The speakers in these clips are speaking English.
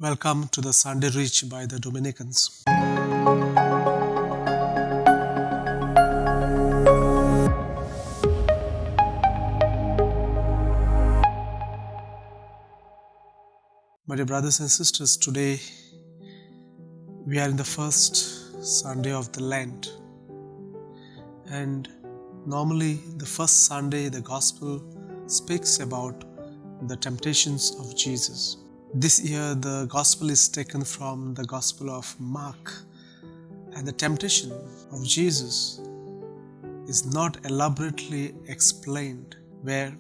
Welcome to the Sunday Reach by the Dominicans. My dear brothers and sisters, today we are in the first Sunday of the Lent. And normally, the first Sunday, the Gospel speaks about the temptations of Jesus. This year, the Gospel is taken from the Gospel of Mark, and the temptation of Jesus is not elaborately explained, where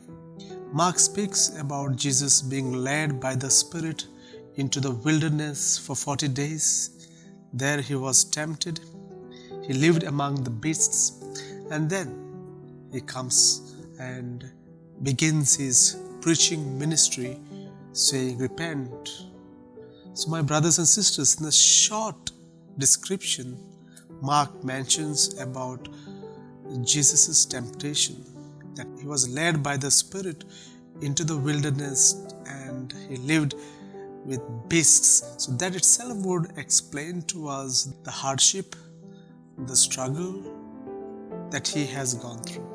Mark speaks about Jesus being led by the Spirit into the wilderness for 40 days. There he was tempted. He lived among the beasts, and then he comes and begins his preaching ministry saying, "Repent." So my brothers and sisters, in a short description, Mark mentions about Jesus' temptation, that he was led by the Spirit into the wilderness and he lived with beasts. So that itself would explain to us the hardship, the struggle that he has gone through.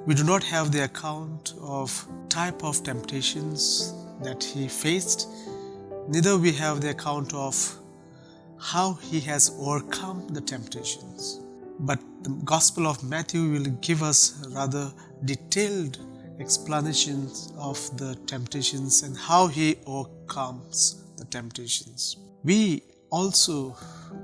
We do not have the account of type of temptations that he faced, neither we have the account of how he has overcome the temptations. But the Gospel of Matthew will give us rather detailed explanations of the temptations and how he overcomes the temptations. We also,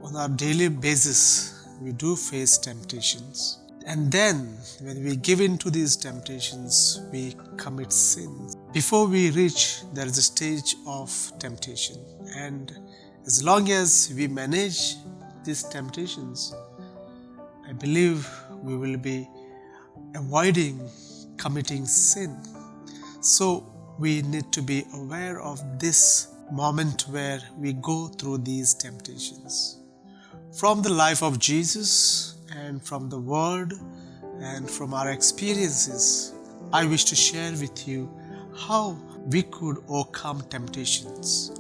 on our daily basis, we do face temptations. And then, when we give in to these temptations, we commit sins. Before we reach, there is a stage of temptation. And as long as we manage these temptations, I believe we will be avoiding committing sin. So we need to be aware of this moment where we go through these temptations. From the life of Jesus and from the Word and from our experiences, I wish to share with you how we could overcome temptations,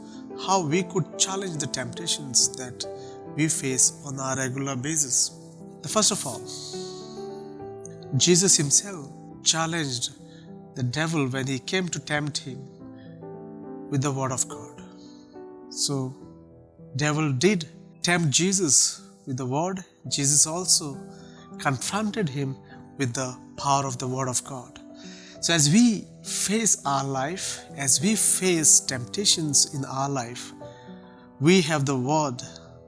how we could challenge the temptations that we face on a regular basis. First of all, Jesus himself challenged the devil when he came to tempt him with the Word of God. So, devil did tempt Jesus with the Word. Jesus also confronted him with the power of the Word of God. So as we face our life, as we face temptations in our life, we have the Word,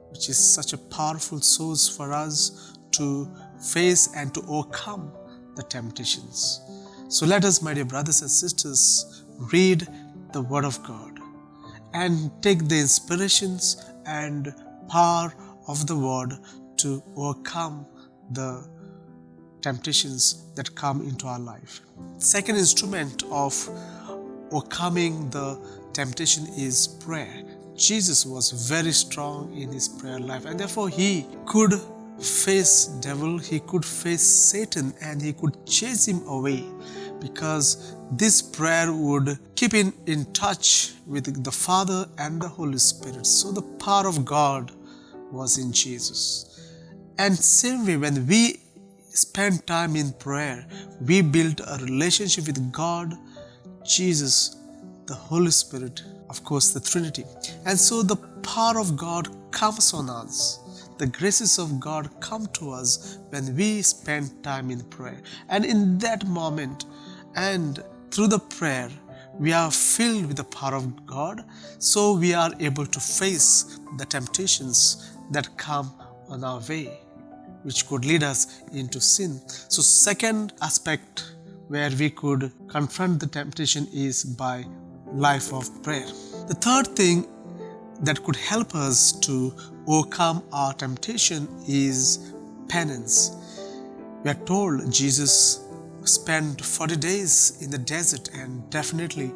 which is such a powerful source for us to face and to overcome the temptations. So let us, my dear brothers and sisters, read the Word of God and take the inspirations and power of the Word to overcome the temptations that come into our life. Second instrument of overcoming the temptation is prayer. Jesus was very strong in his prayer life, and therefore he could face devil, he could face Satan, and he could chase him away, because this prayer would keep in touch with the Father and the Holy Spirit. So the power of God was in Jesus. And same way, when we spend time in prayer, we build a relationship with God, Jesus, the Holy Spirit, of course the Trinity. And so the power of God comes on us. The graces of God come to us when we spend time in prayer. And in that moment and through the prayer, we are filled with the power of God, so we are able to face the temptations that come on our way, which could lead us into sin. So second aspect where we could confront the temptation is by life of prayer. The third thing that could help us to overcome our temptation is penance. We are told Jesus spent 40 days in the desert, and definitely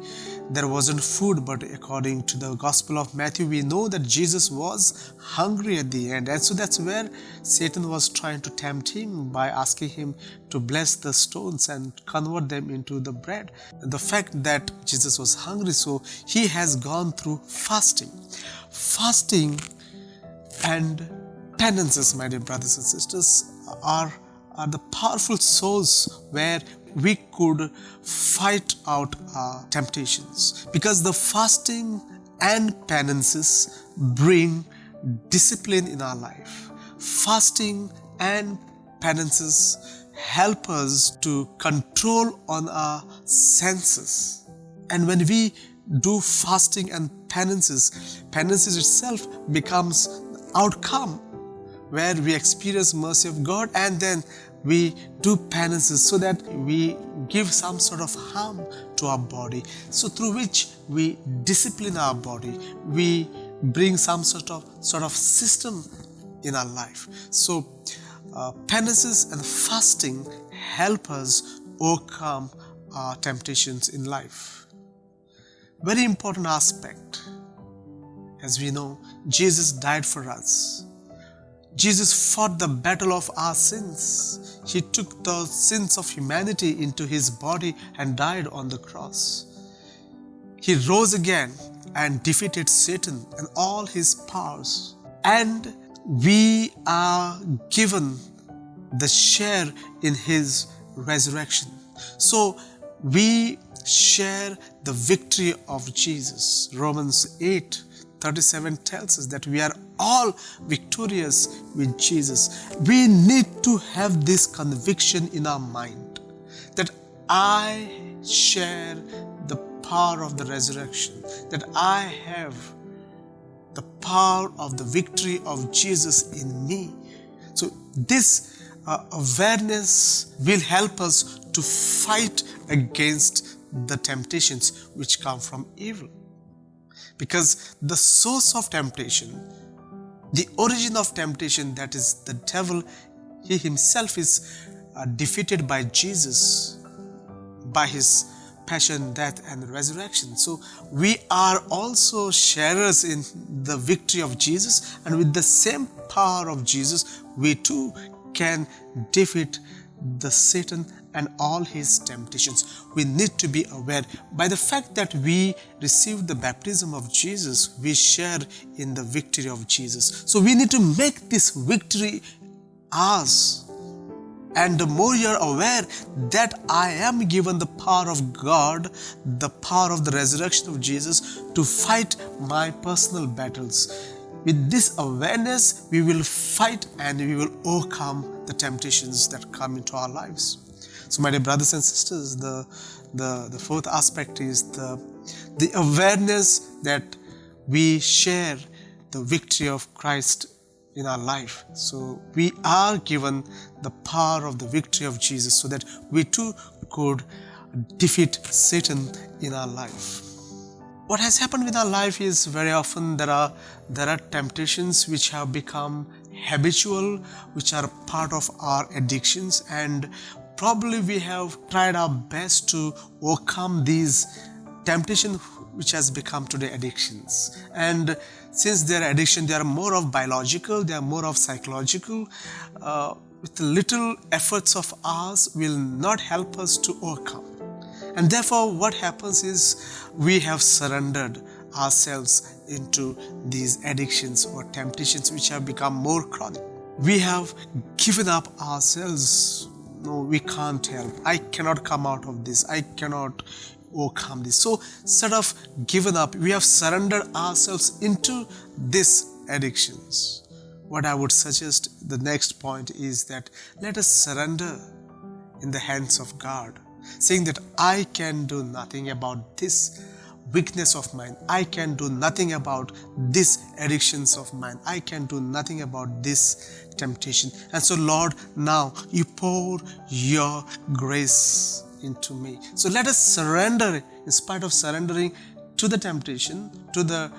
there wasn't food, but according to the Gospel of Matthew, we know that Jesus was hungry at the end. And so that's where Satan was trying to tempt him by asking him to bless the stones and convert them into the bread. The fact that Jesus was hungry, so he has gone through fasting. Fasting and penances, my dear brothers and sisters, are the powerful source where we could fight out our temptations, because the fasting and penances bring discipline in our life. Fasting and penances help us to control on our senses. And when we do fasting and penances itself becomes the outcome where we experience mercy of God, and then we do penances so that we give some sort of harm to our body, so through which we discipline our body, we bring some sort of system in our life. So penances and fasting help us overcome our temptations in life. Very important aspect. As we know, Jesus died for us. Jesus fought the battle of our sins. He took the sins of humanity into his body and died on the cross. He rose again and defeated Satan and all his powers. And we are given the share in his resurrection. So we share the victory of Jesus. Romans 8:37 tells us that we are all victorious with Jesus. We need to have this conviction in our mind that I share the power of the resurrection, that I have the power of the victory of Jesus in me. So this awareness will help us to fight against the temptations which come from evil. Because the source of temptation, the origin of temptation, that is the devil, he himself is defeated by Jesus, by his passion, death and resurrection. So we are also sharers in the victory of Jesus, and with the same power of Jesus, we too can defeat the Satan and all his temptations. We need to be aware. By the fact that we receive the baptism of Jesus, we share in the victory of Jesus. So we need to make this victory ours. And the more you're aware that I am given the power of God, the power of the resurrection of Jesus to fight my personal battles, with this awareness, we will fight and we will overcome the temptations that come into our lives. So my dear brothers and sisters, the fourth aspect is the awareness that we share the victory of Christ in our life. So we are given the power of the victory of Jesus so that we too could defeat Satan in our life. What has happened with our life is very often there are temptations which have become habitual, which are part of our addictions, and probably we have tried our best to overcome these temptations which has become today addictions. And since they are addiction, they are more of biological, they are more of psychological, with little efforts of ours will not help us to overcome. And therefore what happens is we have surrendered ourselves into these addictions or temptations which have become more chronic. We have given up ourselves. No, we can't help. I cannot come out of this. I cannot overcome this. So instead of giving up, we have surrendered ourselves into these addictions. What I would suggest, the next point is that let us surrender in the hands of God, saying that I can do nothing about this weakness of mine. I can do nothing about these addictions of mine. I can do nothing about this temptation. And so Lord, now you pour your grace into me. So let us surrender. In spite of surrendering to the temptation, to the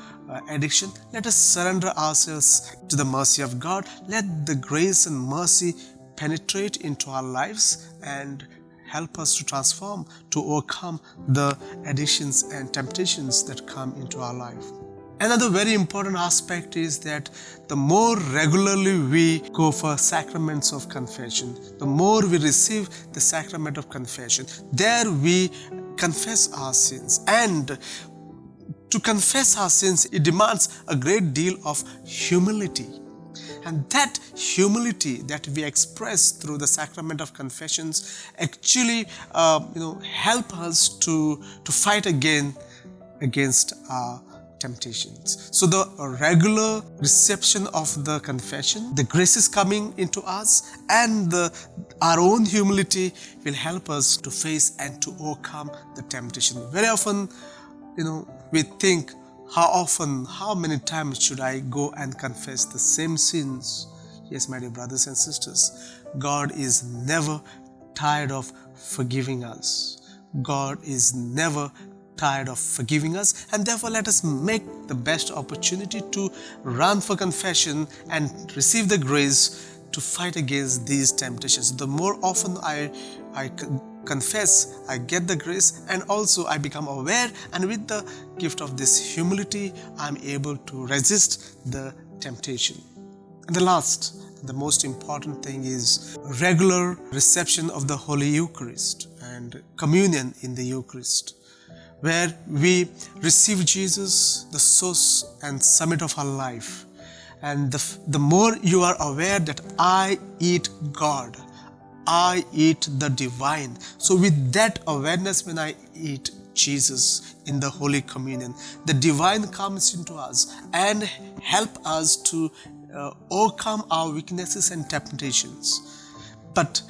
addiction, let us surrender ourselves to the mercy of God. Let the grace and mercy penetrate into our lives and help us to transform, to overcome the addictions and temptations that come into our life. Another very important aspect is that the more regularly we go for sacraments of confession, the more we receive the sacrament of confession, there we confess our sins. And to confess our sins, it demands a great deal of humility. And that humility that we express through the sacrament of confessions actually help us to fight against our temptations. So the regular reception of the confession, the grace is coming into us, and our own humility will help us to face and to overcome the temptation. Very often, we think, how many times should I go and confess the same sins? Yes, my dear brothers and sisters, God is never tired of forgiving us. God is never tired of forgiving us, and therefore let us make the best opportunity to run for confession and receive the grace to fight against these temptations. The more often I confess, I get the grace, and also I become aware, and with the gift of this humility, I'm able to resist the temptation. And the most important thing is regular reception of the Holy Eucharist and communion in the Eucharist, where we receive Jesus, the source and summit of our life. And the more you are aware that I eat God, I eat the divine. So with that awareness, when I eat Jesus in the Holy Communion, the divine comes into us and help us to overcome our weaknesses and temptations. But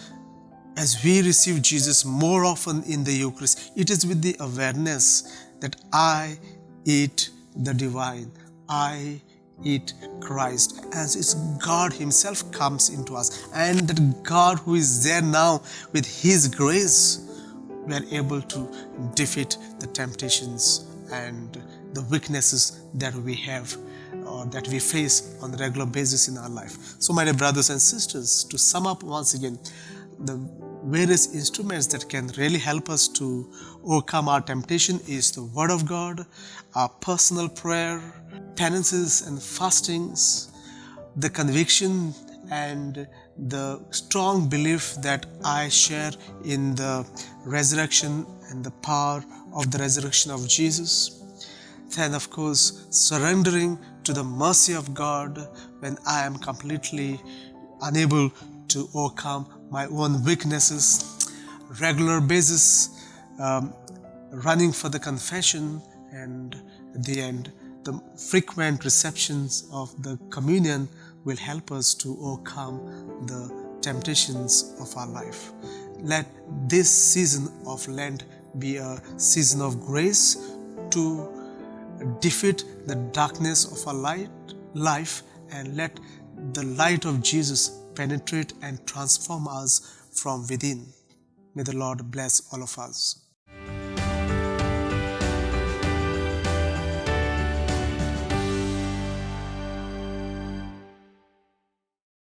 as we receive Jesus more often in the Eucharist, it is with the awareness that I eat the divine, I eat Christ, as it's God Himself comes into us, and that God who is there now with His grace, we are able to defeat the temptations and the weaknesses that we have or that we face on a regular basis in our life. So my dear brothers and sisters, to sum up once again, the various instruments that can really help us to overcome our temptation is the Word of God, our personal prayer, penances and fastings, the conviction and the strong belief that I share in the resurrection and the power of the resurrection of Jesus. Then, of course, surrendering to the mercy of God when I am completely unable to overcome my own weaknesses. Regular basis, running for the confession, and at the end, the frequent receptions of the communion will help us to overcome the temptations of our life. Let this season of Lent be a season of grace to defeat the darkness of our life, and let the light of Jesus penetrate and transform us from within. May the Lord bless all of us.